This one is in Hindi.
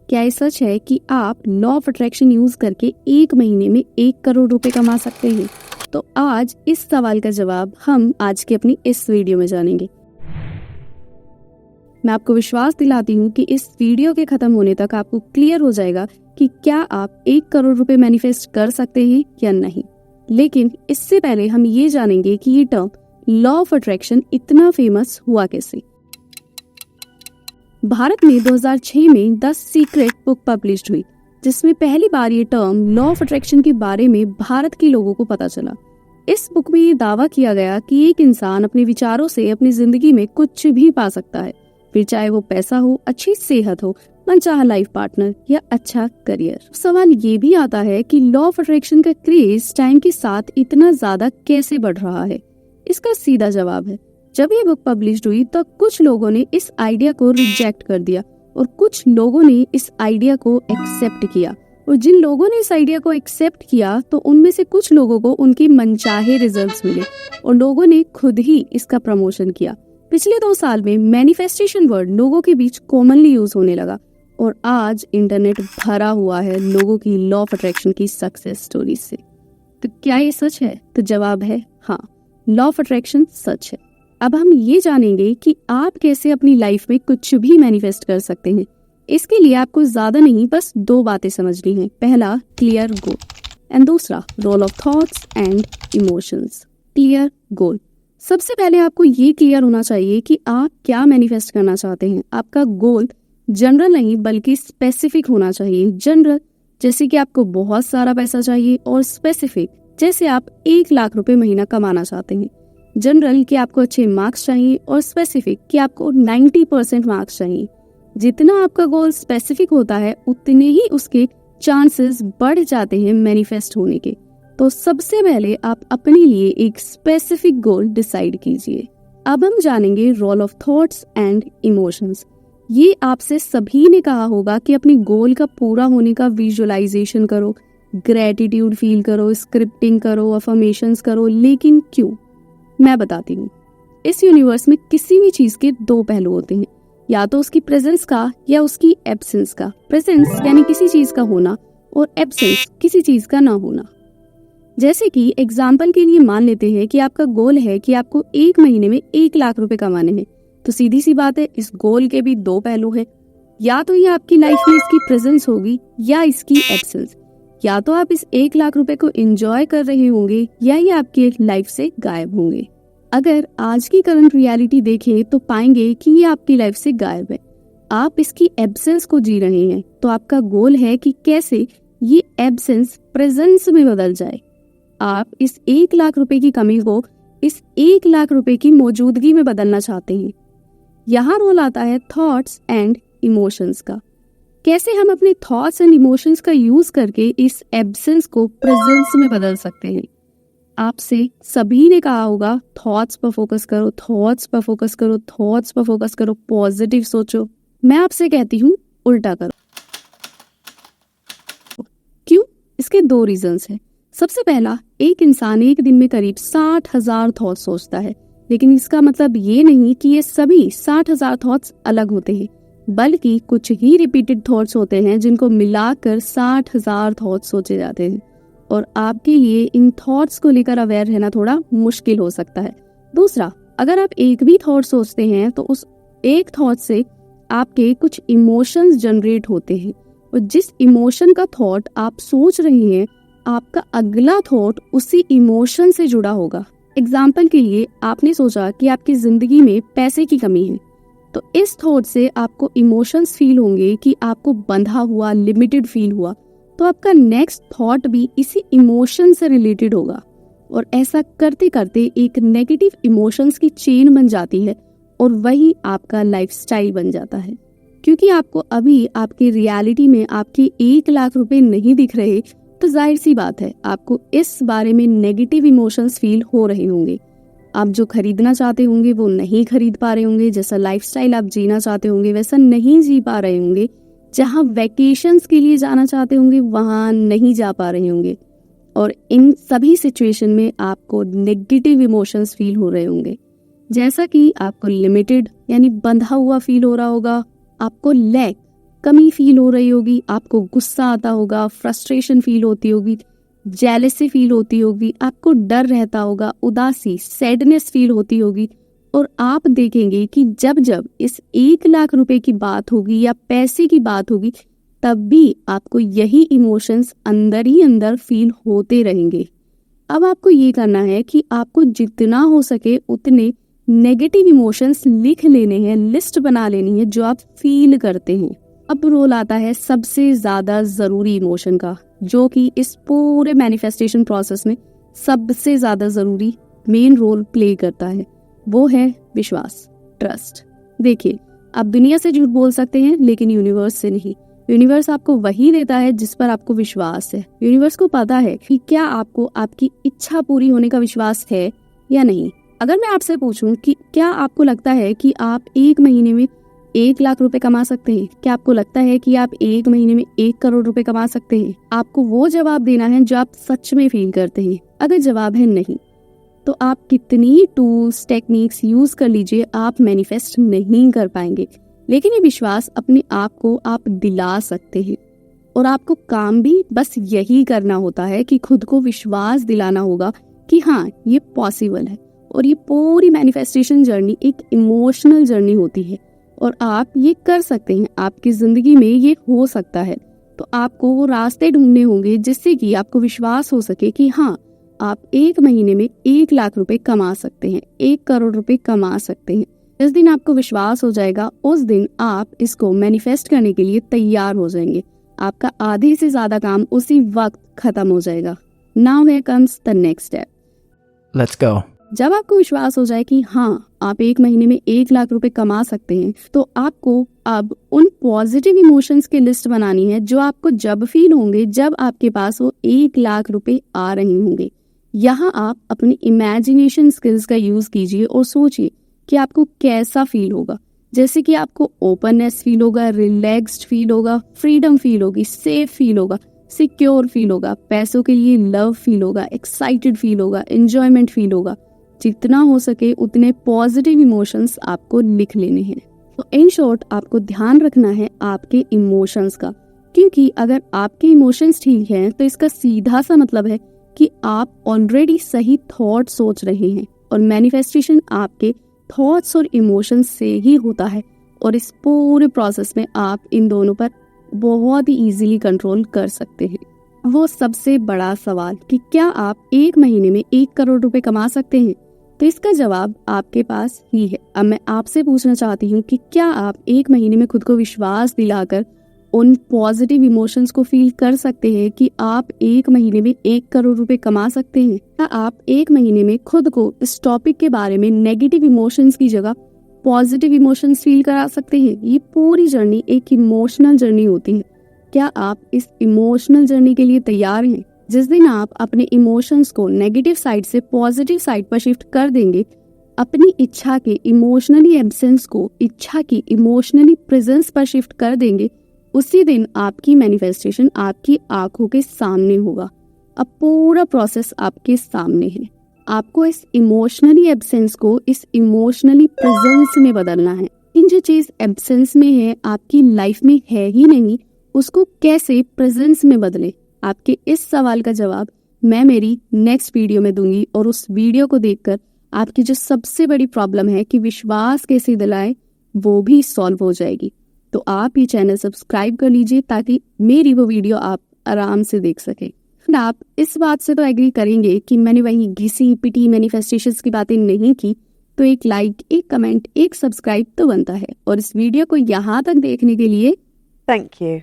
क्या ये सच है कि आप लॉ ऑफ अट्रैक्शन यूज करके 1 महीने में 1 करोड़ रुपए कमा सकते हैं? तो आज इस सवाल का जवाब हम आज के अपनी इस वीडियो में जानेंगे। मैं आपको विश्वास दिलाती हूँ कि इस वीडियो के खत्म होने तक आपको क्लियर हो जाएगा कि क्या आप 1 करोड़ रुपए मैनिफेस्ट कर सकते हैं या नहीं। लेकिन इससे पहले हम ये जानेंगे कि ये टर्म लॉ ऑफ अट्रैक्शन इतना फेमस हुआ कैसे। भारत में 2006 में द सीक्रेट बुक पब्लिश हुई, जिसमें पहली बार ये टर्म लॉ ऑफ अट्रैक्शन के बारे में भारत के लोगों को पता चला। इस बुक में ये दावा किया गया कि एक इंसान अपने विचारों से अपनी जिंदगी में कुछ भी पा सकता है, फिर चाहे वो पैसा हो, अच्छी सेहत हो, मनचाहा लाइफ पार्टनर या अच्छा करियर। सवाल ये भी आता है कि लॉ ऑफ अट्रैक्शन का क्रेज टाइम के साथ इतना ज्यादा कैसे बढ़ रहा है। इसका सीधा जवाब है, जब ये बुक पब्लिश हुई तो कुछ लोगों ने इस आइडिया को रिजेक्ट कर दिया और कुछ लोगों ने इस आइडिया को एक्सेप्ट किया। और जिन लोगों ने इस आइडिया को एक्सेप्ट किया तो उनमें से कुछ लोगों को उनके मनचाहे रिजल्ट्स मिले और लोगों ने खुद ही इसका प्रमोशन किया। पिछले 2 साल में मैनिफेस्टेशन वर्ड लोगों के बीच कॉमनली यूज होने लगा और आज इंटरनेट भरा हुआ है लोगों की लॉ ऑफ अट्रैक्शन की सक्सेस स्टोरी से। तो क्या ये सच है? तो जवाब है हाँ, लॉ ऑफ अट्रैक्शन सच है। अब हम ये जानेंगे कि आप कैसे अपनी लाइफ में कुछ भी मैनिफेस्ट कर सकते हैं। इसके लिए आपको ज्यादा नहीं, बस 2 बातें समझनी है। पहला, क्लियर गोल, एंड दूसरा, role of thoughts and emotions. Clear goal, सबसे पहले आपको ये क्लियर होना चाहिए कि आप क्या मैनिफेस्ट करना चाहते हैं। आपका गोल जनरल नहीं बल्कि स्पेसिफिक होना चाहिए। जनरल जैसे कि आपको बहुत सारा पैसा चाहिए, और स्पेसिफिक जैसे आप 1 लाख रुपए महीना कमाना चाहते हैं। जनरल कि आपको अच्छे मार्क्स चाहिए, और स्पेसिफिक कि आपको 90% मार्क्स चाहिए। जितना आपका गोल स्पेसिफिक होता है उतने ही उसके चांसेस बढ़ जाते हैं मैनिफेस्ट होने के। तो सबसे पहले आप अपने लिए एक स्पेसिफिक गोल डिसाइड कीजिए। अब हम जानेंगे role of thoughts and emotions. ये आपसे सभी ने कहा होगा कि अपने गोल का पूरा होने का विजुअलाइजेशन करो, ग्रेटिट्यूड फील करो, स्क्रिप्टिंग करो, अफर्मेशंस करो। लेकिन क्यों? मैं बताती हूँ। इस यूनिवर्स में किसी भी चीज के 2 पहलू होते हैं, या तो उसकी प्रेजेंस का या उसकी एब्सेंस का। प्रेजेंस यानी किसी चीज का होना, और एब्सेंस किसी चीज का ना होना। जैसे कि एग्जाम्पल के लिए मान लेते हैं कि आपका गोल है कि आपको 1 महीने में 1 लाख रुपए कमाने हैं, तो सीधी सी बात है, इस गोल के भी 2 पहलू हैं। या तो ये आपकी लाइफ में इसकी प्रेजेंस होगी या इसकी एब्सेंस। या तो आप इस 1 लाख रुपए को एंजॉय कर रहे होंगे या ये आपकी लाइफ से गायब होंगे। अगर आज की करंट रियलिटी देखें तो पाएंगे कि ये आपकी लाइफ से गायब है। आप इसकी एब्सेंस को जी रहे हैं। तो आपका गोल है कि कैसे ये एब्सेंस प्रेजेंस में बदल जाए। आप इस 1 लाख रुपए की कमी को इस 1 लाख रुपए की मौजूदगी में बदलना चाहते हैं। यहाँ रोल आता है थॉट्स एंड इमोशंस का। कैसे हम अपने थॉट्स एंड इमोशंस का यूज करके इस एब्सेंस को प्रेजेंस में बदल सकते हैं। आपसे सभी ने कहा होगा, थॉट्स पर फोकस करो, थॉट्स पर फोकस करो, थॉट्स पर फोकस करो, पॉजिटिव सोचो। मैं आपसे कहती हूँ उल्टा करो। क्यों? इसके 2 रीजंस हैं। सबसे पहला, एक इंसान एक दिन में करीब 60,000 थॉट्स सोचता है, लेकिन इसका मतलब ये नहीं कि ये सभी 60,000 थॉट्स अलग होते हैं, बल्कि कुछ ही रिपीटेड थॉट्स होते हैं जिनको मिलाकर 60,000 थॉट्स सोचे जाते हैं। और आपके लिए इन थॉट्स को लेकर अवेयर रहना थोड़ा मुश्किल हो सकता है। दूसरा, अगर आप एक भी थॉट सोचते हैं तो उस एक थॉट से आपके कुछ इमोशंस जनरेट होते हैं, और जिस इमोशन का थॉट आप सोच रहे हैं, आपका अगला थॉट उसी इमोशन से जुड़ा होगा। एग्जाम्पल के लिए, आपने सोचा कि आपकी जिंदगी में पैसे की कमी है, तो इस थॉट से आपको इमोशंस फील होंगे कि आपको बंधा हुआ, लिमिटेड फील हुआ, तो आपका नेक्स्ट थॉट भी इसी इमोशन से रिलेटेड होगा। और ऐसा करते करते एक नेगेटिव इमोशंस की चेन बन जाती है, और वही आपका लाइफस्टाइल बन जाता है। क्योंकि आपको अभी आपकी रियलिटी में आपके 1 लाख रुपए नहीं दिख रहे, तो जाहिर सी बात है आपको इस बारे में नेगेटिव इमोशंस फील हो रहे होंगे। आप जो खरीदना चाहते होंगे वो नहीं खरीद पा रहे होंगे, जैसा लाइफस्टाइल आप जीना चाहते होंगे वैसा नहीं जी पा रहे होंगे, जहां वैकेशंस के लिए जाना चाहते होंगे वहां नहीं जा पा रहे होंगे, और इन सभी सिचुएशन में आपको नेगेटिव इमोशंस फील हो रहे होंगे। जैसा कि आपको लिमिटेड यानी बंधा हुआ फील हो रहा होगा, आपको लैक कमी फील हो रही होगी, आपको गुस्सा आता होगा, फ्रस्ट्रेशन फील होती होगी, जेलसी फील होती होगी, आपको डर रहता होगा, उदासी सैडनेस फील होती होगी। और आप देखेंगे कि जब जब इस 1 लाख रुपए की बात होगी या पैसे की बात होगी, तब भी आपको यही इमोशंस अंदर ही अंदर फील होते रहेंगे। अब आपको ये करना है कि आपको जितना हो सके उतने नेगेटिव इमोशंस लिख लेने हैं, लिस्ट बना लेनी है जो आप फील करते हैं। अब रोल आता है सबसे ज्यादा जरूरी इमोशन का, जो कि इस पूरे मैनिफेस्टेशन प्रोसेस में सबसे ज्यादा जरूरी मेन रोल प्ले करता है। वो है विश्वास, ट्रस्ट। देखिए, आप दुनिया से झूठ बोल सकते हैं लेकिन यूनिवर्स से नहीं। यूनिवर्स आपको वही देता है जिस पर आपको विश्वास है। यूनिवर्स को पता है कि क्या आपको आपकी इच्छा पूरी होने का विश्वास है या नहीं। अगर मैं आपसे पूछूं कि क्या आपको लगता है कि आप 1 महीने में 1 लाख रुपए कमा सकते हैं, क्या आपको लगता है कि आप 1 महीने में 1 करोड़ रुपए कमा सकते हैं, आपको वो जवाब देना है जो आप सच में फील करते हैं। अगर जवाब है नहीं, तो आप कितनी टूल्स टेक्निक्स यूज कर लीजिए, आप मैनिफेस्ट नहीं कर पाएंगे। लेकिन ये विश्वास अपने आप को आप दिला सकते हैं। और आपको काम भी बस यही करना होता है कि खुद को विश्वास दिलाना होगा कि हाँ, ये पॉसिबल है। और ये पूरी मैनिफेस्टेशन जर्नी एक इमोशनल जर्नी होती है और आप ये कर सकते हैं, आपकी जिंदगी में ये हो सकता है। तो आपको वो रास्ते ढूंढने होंगे जिससे कि आपको विश्वास हो सके कि हाँ, आप 1 महीने में 1 लाख रुपए कमा सकते हैं, 1 करोड़ रुपए कमा सकते हैं। जिस दिन आपको विश्वास हो जाएगा, उस दिन आप इसको मैनिफेस्ट करने के लिए तैयार हो जाएंगे। आपका आधे से ज्यादा काम उसी वक्त खत्म हो जाएगा। Now here comes the next step. Let's go. जब आपको विश्वास हो जाए कि हाँ, आप 1 महीने में 1 लाख रुपए कमा सकते हैं, तो आपको अब उन पॉजिटिव इमोशंस की लिस्ट बनानी है जो आपको जब फील होंगे, जब आपके पास वो 1 लाख रुपए आ रहे होंगे। यहाँ आप अपनी इमेजिनेशन स्किल्स का यूज कीजिए और सोचिए कि आपको कैसा फील होगा। जैसे कि आपको ओपननेस फील होगा, रिलैक्स्ड फील होगा, फ्रीडम फील होगी, सेफ फील होगा, सिक्योर फील होगा, पैसों के लिए लव फील होगा, एक्साइटेड फील होगा, एंजॉयमेंट फील होगा। जितना हो सके उतने पॉजिटिव इमोशंस आपको लिख लेने हैं। तो इन शॉर्ट, आपको ध्यान रखना है आपके इमोशंस का, क्योंकि अगर आपके इमोशंस ठीक हैं तो इसका सीधा सा मतलब है कि आप ऑलरेडी सही थॉट सोच रहे हैं। और मैनिफेस्टेशन आपके थॉट्स और इमोशंस से ही होता है। और इस पूरे प्रोसेस में आप इन दोनों पर बहुत ही इजीली कंट्रोल कर सकते हैं। वो सबसे बड़ा सवाल कि क्या आप 1 महीने में 1 करोड़ रुपए कमा सकते हैं, तो इसका जवाब आपके पास ही है। अब मैं आपसे पूछना चाहती हूँ कि क्या आप 1 महीने में खुद को विश्वास दिलाकर उन पॉजिटिव इमोशंस को फील कर सकते हैं कि आप 1 महीने में 1 करोड़ रुपए कमा सकते हैं? क्या आप 1 महीने में खुद को इस टॉपिक के बारे में नेगेटिव इमोशंस की जगह पॉजिटिव इमोशंस फील करा सकते हैं? ये पूरी जर्नी एक इमोशनल जर्नी होती है। क्या आप इस इमोशनल जर्नी के लिए तैयार हैं? जिस दिन आप अपने इमोशंस को नेगेटिव साइड से पॉजिटिव साइड पर शिफ्ट कर देंगे, अपनी इच्छा के इमोशनली एब्सेंस को इच्छा की इमोशनली प्रेजेंस पर शिफ्ट कर देंगे, उसी दिन आपकी मैनिफेस्टेशन आपकी आंखों के सामने होगा। अब पूरा प्रोसेस आपके सामने है। आपको इस इमोशनली एब्सेंस को इस इमोशनली प्रेजेंस में बदलना है। इन जो चीज एब्सेंस में है, आपकी लाइफ में है ही नहीं, उसको कैसे प्रेजेंस में बदले? आपके इस सवाल का जवाब मैं मेरी नेक्स्ट वीडियो में दूंगी। और उस वीडियो को देखकर आपकी जो सबसे बड़ी प्रॉब्लम है कि विश्वास कैसे दिलाएं, वो भी सॉल्व हो जाएगी। तो आप ये चैनल सब्सक्राइब कर लीजिए ताकि मेरी वो वीडियो आप आराम से देख सकें। आप इस बात से तो एग्री करेंगे कि मैंने वही घिसी पिटी मैनिफेस्टेशंस की बातें नहीं की, तो एक लाइक, एक कमेंट, एक सब्सक्राइब तो बनता है। और इस वीडियो को यहाँ तक देखने के लिए थैंक यू।